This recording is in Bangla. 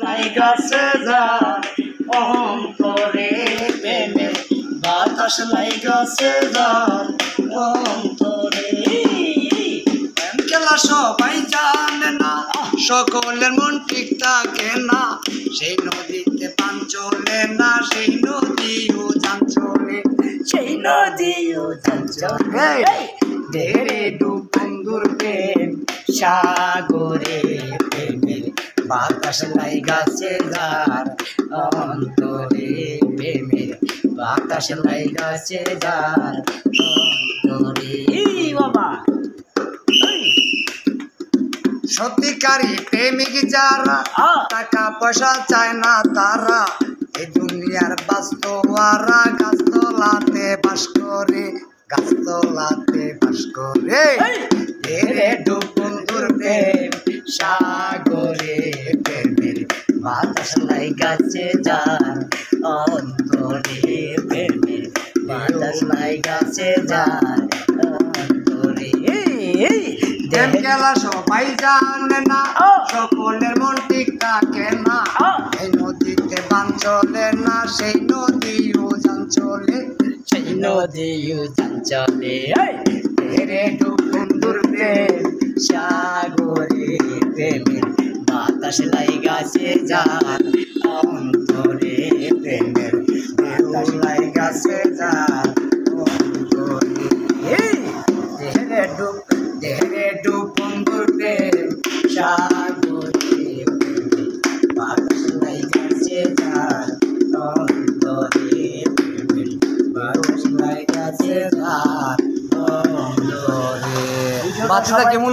লাইগাছে যার অন্তরে প্রেমে বাতাস লাইগাছে যার অন্তরে। প্রেম খেলা সবাই জানে না, সকলের মন ঠিক থাকে না, সেই নদীতে পান চলে না, সেই নদীও যান চলে, সেই নদীও যান চলে। দেরে ডুব বন্ধুর প্রেম সাগরে প্রেমে বাতাস লাইগাছে যার অন্তরে প্রেমে বাতাস লাইগাছে যার অন্তরে। বাবা সত্যিকারী প্রেমিক যারা টাকা পয়সা চায় না তারা, এই দুনিয়ার বাস্তবারা গাছতলাতে বাস করে, গাছতলাতে বাস করে। রে ডুব বন্ধুর প্রেম সাগরে প্রেমের বাতাস লাইগাছে যার অন্তরে প্রেমের বাতাস লাইগাছে যার অন্তরে। প্রেম খেলা সবাই জানে না, সকলের মন ঠিক থাকে না, এই নদীতে বান চলে না, সেই নদীও যান চলে, সেই নদীও যান চলে। রে ডুব বন্ধুর প্রেম সাগরে প্রেমের বাতাস লাইগাছে যার অন্তরে প্রেমের বাতাস লাইগাছে যার অন্তরে। দেহরে ডুব বন্ধুর প্রেম সাগরে বাতাস লাইগাছে যার অন্তরে প্রেমের বাতাস লাইগাছে যার অন্তরে। বাচ্চাটা কেমন?